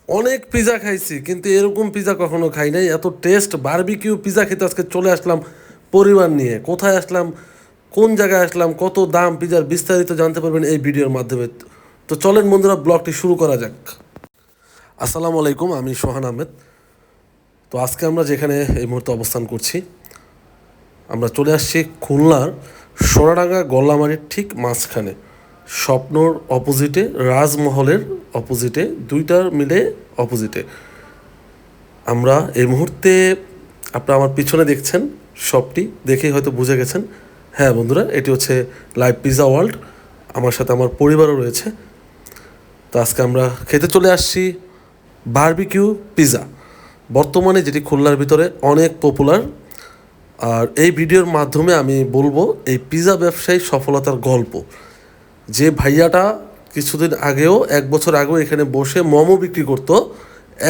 অনেক পিজা খাইছি কিন্তু এরকম পিজা কখনো খাই নাই, এত টেস্ট বারবিকিউ পিজা খেতে আজকে চলে আসলাম পরিবার নিয়ে। কোথায় আসলাম, কোন জায়গায় আসলাম, কত দাম পিজার বিস্তারিত জানতে পারবেন এই ভিডিওর মাধ্যমে। তো চলেন বন্ধুরা, ব্লগটি শুরু করা যাক। আসসালামু আলাইকুম, আমি সোহান আহমেদ। তো আজকে আমরা যেখানে এই মুহূর্তে অবস্থান করছি, আমরা চলে আসছি খুলনার সোনাডাঙ্গা গল্লামারির ঠিক মাঝখানে, স্বপ্নর অপোজিটে, রাজমহলের অপোজিটে, দুইটার মিলে অপোজিটে। আমরা এই মুহূর্তে, আপনারা আমার পিছনে দেখছেন শপটি দেখেই হয়তো বুঝে গেছেন। হ্যাঁ বন্ধুরা, এটি হচ্ছে লাইভ পিজা ওয়ার্ল্ড। আমার সাথে আমার পরিবারও রয়েছে। তো আজকে আমরা খেতে চলে আসছি বারবিকিউ পিজা, বর্তমানে যেটি খুলনার ভিতরে অনেক পপুলার। আর এই ভিডিওর মাধ্যমে আমি বলবো এই পিজা ব্যবসায়ী সফলতার গল্প। যে ভাইয়াটা কিছুদিন আগেও, 1 বছর আগেও এখানে বসে মোমো বিক্রি করতো,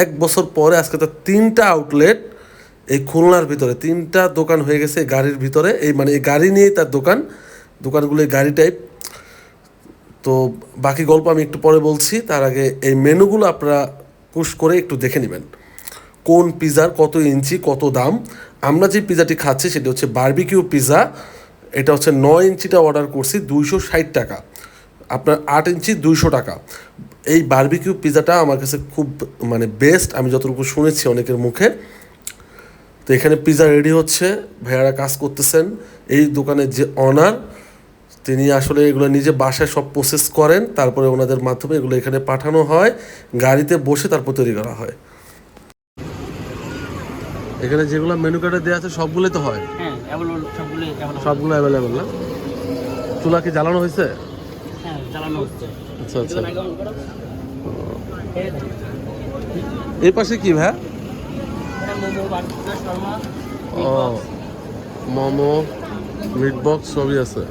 1 বছর পরে আজকে তার 3টা আউটলেট এই খুলনার ভিতরে, 3টা দোকান হয়ে গেছে গাড়ির ভিতরে। এই গাড়ি নিয়েই তার দোকান, দোকানগুলো এই গাড়ি টাইপ। তো বাকি গল্প আমি একটু পরে বলছি, তার আগে এই মেনুগুলো আপনারা পুশ করে একটু দেখে নেবেন। কোন পিজার কত ইঞ্চি, কত দাম। আমরা যে পিজাটি খাচ্ছি সেটা হচ্ছে বারবিকিউ পিজা। এটা হচ্ছে 9 ইঞ্চিটা অর্ডার করছি 260 টাকা, আপনার 8 ইঞ্চি 200 টাকা। এই বারবিকিউ পিজাটা আমার কাছে খুব বেস্ট, আমি যতটুকু শুনেছি অনেকের মুখে। তো এখানে পিজা রেডি হচ্ছে, ভাইয়ারা কাজ করতেছেন। এই দোকানের যে অনার, তিনি আসলে এগুলো নিজে বাসায় সব প্রসেস করেন, তারপরে ওনাদের মাধ্যমে এগুলো এখানে পাঠানো হয়, গাড়িতে বসে তারপর তৈরি করা হয়। এখানে যেগুলো মেনু কার্ডে দেওয়া আছে সবগুলোই তো হয়। হ্যাঁ, সবগুলো অ্যাভেলেবেল না? চুলা কি জ্বালানো হয়েছে? হ্যাঁ, চালানো হচ্ছে। আচ্ছা আচ্ছা। এই পাশে কি ভাই? এটা মোমো, বার্গার, শর্মা, ও, মোমো, মিট বক্স সবই আছে।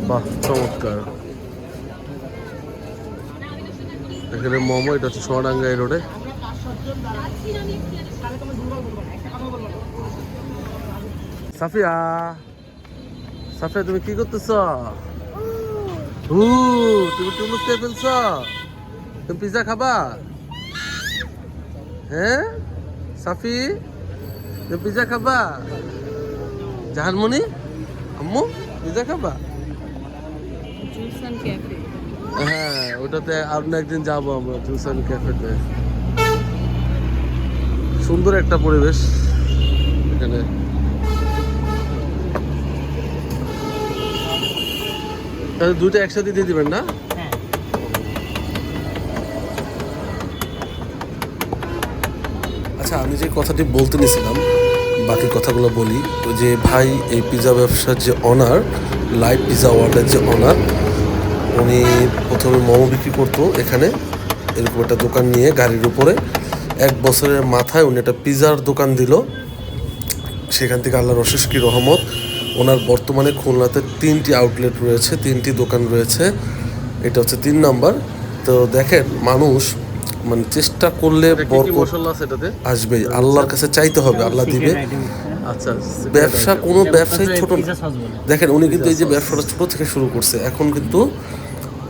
বাহ, চমৎকার। এখানে মোমো, এটা হচ্ছে সোনাডাঙ্গা এই রোডে। সাফিয়া, সাফিয়া তুমি কি করতেছ? তুমি টুলুস খেয়ে ফেলছ? তুমি পিজা খাবা? হ্যাঁ সাফি, তুমি পিজা খাবা? জাহানমণি, আম্মু পিজা খাবা? হ্যাঁ, ওটাতে আর একদিন যাবো আমরা, জুসান ক্যাফেতে। সুন্দর একটা পরিবেশ এখানে। তাহলে দুইটা একসাথে দিয়ে দিবেন না? হ্যাঁ। আচ্ছা, আমি যে কথাটি বলতে নিয়েছিলাম, বাকি কথাগুলো বলি। তো যে ভাই এই পিজা ব্যবসার যে অনার, লাইভ পিজা ওয়ার্ল্ডের যে অনার, উনি প্রথমে মোমো বিক্রি করতো এখানে, এরকম একটা দোকান নিয়ে গাড়ির উপরে। 1 বছরের মাথায় উনি একটা পিজার দোকান দিল। সেখান থেকে আল্লাহর অশেষ কি রহমত, ওনার বর্তমানে খুলনাতে 3টি আউটলেট রয়েছে, 3টি দোকান রয়েছে। এটা হচ্ছে 3 নাম্বার। তো দেখেন, মানুষ চেষ্টা করলে বরকত আসবেই, আল্লাহর কাছে চাইতে হবে, আল্লাহ দিবে। আচ্ছা, ব্যবসা কোনো ব্যবসায়ী ছোট না। দেখেন, উনি কিন্তু এই যে ব্যবসাটা ছোট থেকে শুরু করছে, এখন কিন্তু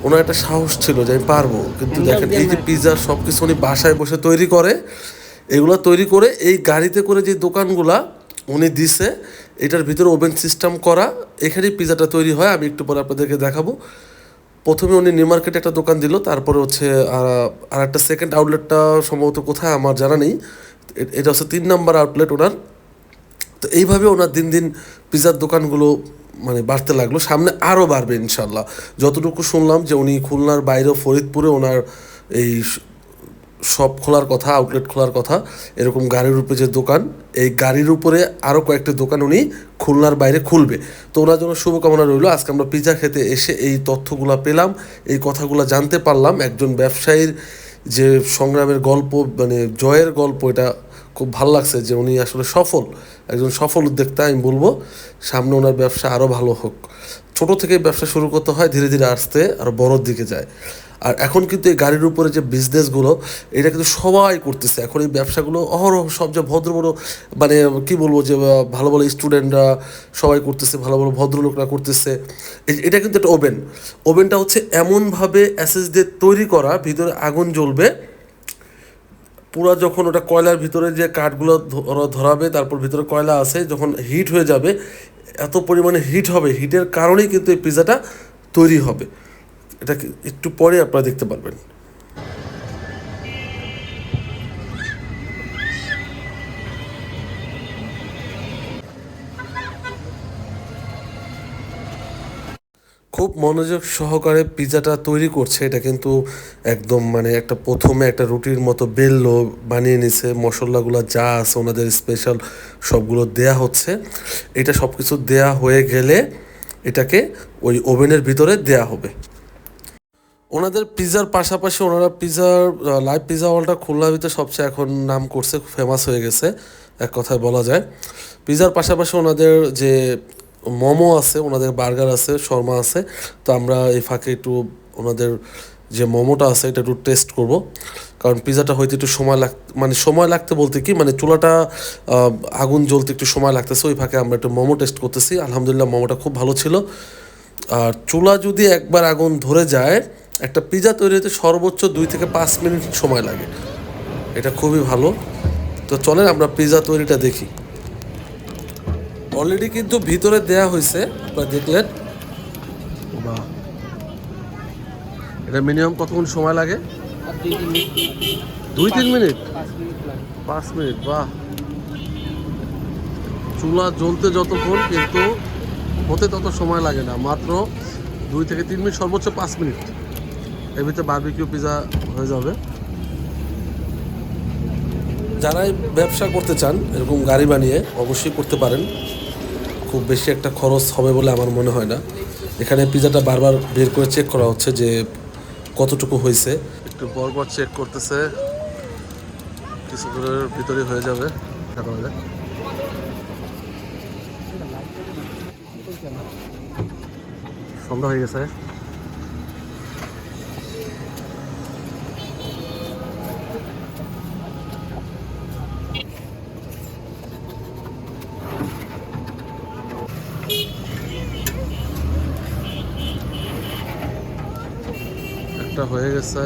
ওনার একটা সাহস ছিল যে আমি পারবো। কিন্তু দেখেন, এই যে পিজা সব কিছু উনি বাসায় বসে তৈরি করে, এগুলো তৈরি করে এই গাড়িতে করে যে দোকানগুলা উনি দিছে, এটার ভিতরে ওভেন সিস্টেম করা, এখানেই পিজাটা তৈরি হয়। আমি একটু পরে আপনাদেরকে দেখাবো। প্রথমে উনি নিউ মার্কেটে একটা দোকান দিল, তারপরে হচ্ছে আর একটা সেকেন্ড আউটলেটটা সম্ভবত কোথায় আমার জানা নেই। এটা হচ্ছে 3 নাম্বার আউটলেট ওনার। তো এইভাবে ওনার দিন দিন পিজার দোকানগুলো বাড়তে লাগলো, সামনে আরও বাড়বে ইনশাল্লাহ। যতটুকু শুনলাম যে উনি খুলনার বাইরেও ফরিদপুরে ওনার এই শপ খোলার কথা, আউটলেট খোলার কথা। এরকম গাড়ির উপরে যে দোকান, এই গাড়ির উপরে আরও কয়েকটি দোকান উনি খুলনার বাইরে খুলবে। তো ওনার জন্য শুভকামনা রইল। আজকে আমরা পিজা খেতে এসে এই তথ্যগুলো পেলাম, এই কথাগুলো জানতে পারলাম। একজন ব্যবসায়ীর যে সংগ্রামের গল্প, জয়ের গল্প, এটা খুব ভালো লাগছে যে উনি আসলে সফল, একজন সফল উদ্যোক্তা। আমি বলবো সামনে ওনার ব্যবসা আরও ভালো হোক। ছোট থেকে ব্যবসা শুরু করতে হয়, ধীরে ধীরে আসতে আরও বড়োর দিকে যায়। আর এখন কিন্তু এই গাড়ির উপরে যে বিজনেসগুলো, এটা কিন্তু সবাই করতেছে এখন। এই ব্যবসাগুলো অহরহ সব যে ভদ্র বড়, কি বলবো, যে ভালো ভালো স্টুডেন্টরা সবাই করতেছে, ভালো ভালো ভদ্রলোকরা করতেছে। এটা কিন্তু একটা ওভেনটা হচ্ছে এমনভাবে অ্যাসেস দিয়ে তৈরি করা, ভিতরে আগুন জ্বলবে, পুরো যখন ওটা কয়লার ভিতরে যে কাঠগুলো ধরাবে, তারপর ভিতরে কয়লা আছে, যখন হিট হয়ে যাবে, এত পরিমাণে হিট হবে, হিটের কারণেই কিন্তু এই পিৎজাটা তৈরি হবে। এটা একটু পরে আপনারা দেখতে পারবেন। খুব মনোযোগ সহকারে পিৎজাটা তৈরি করছে। এটা কিন্তু একদম মানে একটা প্রথমে একটা রুটির মতো বেললো, বানিয়ে নিছে, মশলাগুলো যা আছে ওনাদের স্পেশাল সবগুলো দেয়া হচ্ছে। এটা সব কিছু দেয়া হয়ে গেলে এটাকে ওই ওভেনের ভিতরে দেয়া হবে। ওনাদের পিৎজার পাশাপাশি ওনারা লাইভ পিৎজা ওয়ালটা খুলনার ভিতরে সবচেয়ে এখন নাম করছে, ফেমাস হয়ে গেছে এক কথায় বলা যায়। পিৎজার পাশাপাশি ওনাদের যে মোমো আছে, ওনাদের বার্গার আছে, শর্মা আছে। তো আমরা এই ফাঁকে একটু ওনাদের যে মোমোটা আছে এটা একটু টেস্ট করব, কারণ পিৎজাটা হয়তো একটু সময় লাগতে বলতে কি মানে চুলাটা আগুন জ্বলতে একটু সময় লাগতেছে। ওই ফাঁকে আমরা একটু মোমো টেস্ট করতেছি। আলহামদুলিল্লাহ মোমোটা খুব ভালো ছিল। আর চুলা যদি একবার আগুন ধরে যায়, একটা পিৎজা তৈরি হতে সর্বোচ্চ 2 থেকে 5 মিনিট সময় লাগে। এটা খুবই ভালো। তো চলেন আমরা পিৎজা তৈরিটা দেখি। অলরেডি কিন্তু ভিতরে দেয়া হয়েছে, আপনারা দেখলেন। বাহ, এটা মিনিমাম কতক্ষণ সময় লাগে? আর 2-3 মিনিট, 2-3 মিনিট, 5 মিনিট লাগে। 5 মিনিট। বাহ, চুলা জ্বলতে যতক্ষণ কিন্তু হতে তত সময় লাগে না, মাত্র 2 থেকে 3 মিনিট, সর্বোচ্চ 5 মিনিট এর ভিতরে বারবিকিউ পিৎজা হয়ে যাবে। যারাই ব্যবসা করতে চান এরকম গাড়ি বানিয়ে অবশ্যই করতে পারেন। খুব বেশি একটা খরচ হবে বলে আমার মনে হয় না। এখানে পিৎজাটা বারবার বের করে চেক করা হচ্ছে যে কতটুকু হয়েছে। একটু পরপর চেক করতেছে, কিছু দূরের ভিতরে হয়ে যাবে। সন্ধ্যা হয়ে গেছে। একটা হয়ে গেছে,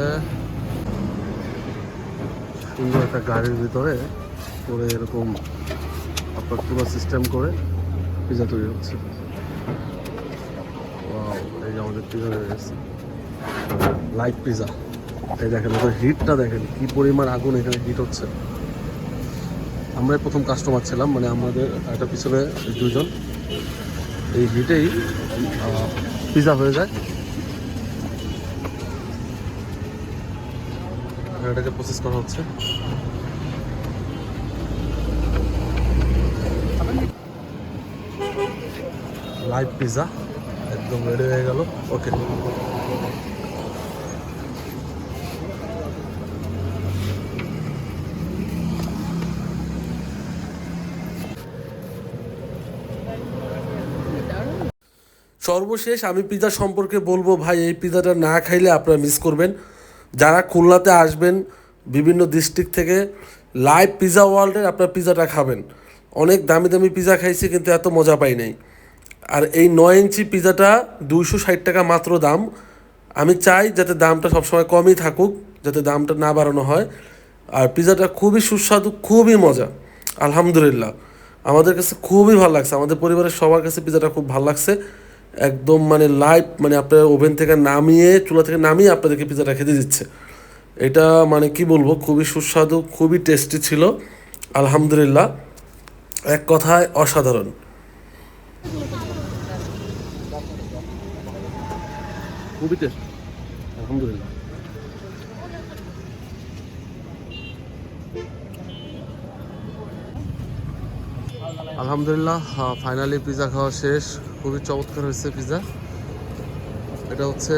সুন্দর একটা গাড়ির ভিতরে করে এরকম আপনার পুরো সিস্টেম করে পিৎজা তৈরি হচ্ছে। ওয়াও, এই যে আমাদের পিৎজা হয়ে গেছে, লাইভ পিৎজা। এই দেখেন ওদের হিটটা দেখেন, কি পরিমাণ আগুন এখানে হিট হচ্ছে। আমরাই প্রথম কাস্টমার ছিলাম, মানে আমাদের একটা পিছনে 2 জন। এই হিটেই পিৎজা হয়ে যায়। এটাকে প্রসেস করা হচ্ছে। লাইভ পিৎজা একদম রেডি হয়ে গেল। ওকে, সর্বশেষ আমি পিৎজা সম্পর্কে বলবো, ভাই এই পিৎজাটা না খাইলে আপনারা মিস করবেন। যারা খুলনাতে আসবেন বিভিন্ন ডিস্ট্রিক্ট থেকে, লাইভ পিৎজা ওয়ার্ল্ডের আপনার পিৎজাটা খাবেন। অনেক দামি দামি পিৎজা খাইছি কিন্তু এত মজা পাই নাই। আর এই 9 ইঞ্চি পিৎজাটা 260 টাকা মাত্র দাম। আমি চাই যাতে দামটা সবসময় কমই থাকুক, যাতে দামটা না বাড়ানো হয়। আর পিৎজাটা খুবই সুস্বাদু, খুবই মজা। আলহামদুলিল্লাহ আমাদের কাছে খুবই ভালো লাগছে, আমাদের পরিবারের সবার কাছে পিৎজাটা খুব ভালো লাগছে। একদম মানে লাইভ, মানে আপনার ওভেন থেকে নামিয়ে, চুলা থেকে নামিয়ে আপনাদেরকে পিৎজাটা খেতে দিচ্ছে। এটা মানে কি বলবো, খুবই সুস্বাদু, খুবই টেস্টি ছিল। আলহামদুলিল্লাহ, এক কথায় অসাধারণ। খুবই টেস্ট, আলহামদুলিল্লাহ। আলহামদুলিল্লাহ, ফাইনালি পিৎজা খাওয়া শেষ। খুবই চমৎকার হয়েছে পিৎজা। এটা হচ্ছে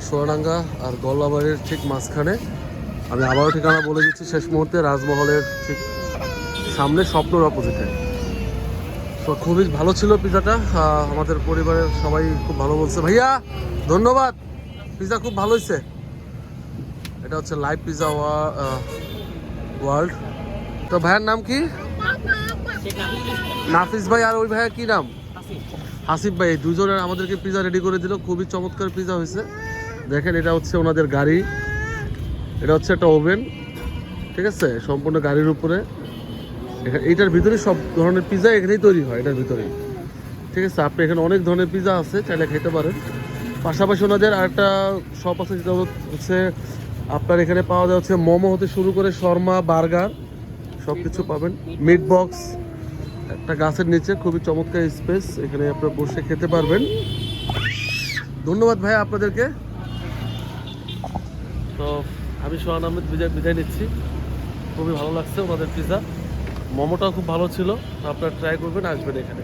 সোনাডাঙ্গা আর গল্লাবাড়ির ঠিক মাঝখানে। আমি আবারও ঠিকানা বলে দিচ্ছি শেষ মুহূর্তে, রাজমহলের ঠিক সামনে, স্বপ্নর অপোজিটে। তো খুবই ভালো ছিল পিৎজাটা, আমাদের পরিবারের সবাই খুব ভালো বলছে। ভাইয়া ধন্যবাদ, পিৎজা খুব ভালো হয়েছে। এটা হচ্ছে লাইভ পিৎজা ওয়ার্ল্ড। তো ভাইয়ের নাম কি? নাফিস ভাই। আর ওই ভাইয়ের কি নাম? হাসিফ ভাই। এই দুজনের আমাদেরকে পিৎজা রেডি করে দিল। খুবই চমৎকার পিৎজা হয়েছে। দেখেন এটা হচ্ছে ওনাদের গাড়ি, এটা হচ্ছে একটা ওভেন, ঠিক আছে, সম্পূর্ণ গাড়ির উপরে। এইটার ভিতরে সব ধরনের পিৎজা এখানেই তৈরি হয়, এটার ভিতরেই। ঠিক আছে, আপনি এখানে অনেক ধরনের পিৎজা আছে, চাইলে খেতে পারেন। পাশাপাশি ওনাদের আরেকটা শপ আছে, যেটা হচ্ছে আপনার এখানে পাওয়া যায় হচ্ছে মোমো হতে শুরু করে শর্মা, বার্গার সব কিছু পাবেন। মিট বক্স, একটা গাছের নিচে খুবই চমৎকার স্পেস, এখানে আপনারা বসে খেতে পারবেন। ধন্যবাদ ভাই আপনাদেরকে। তো আমি সোহান আহমেদ বিদায় নিচ্ছি। খুবই ভালো লাগছে ওনাদের পিৎজা, মোমোটাও খুব ভালো ছিল। আপনারা ট্রাই করবেন, আসবেন এখানে।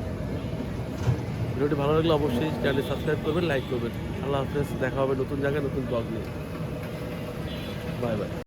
ভিডিওটি ভালো লাগলে অবশ্যই চ্যানেল সাবস্ক্রাইব করবেন, লাইক করবেন। আল্লাহ হাফেজ, দেখা হবে নতুন জায়গায় নতুন ব্লগ নিয়ে। Bye bye.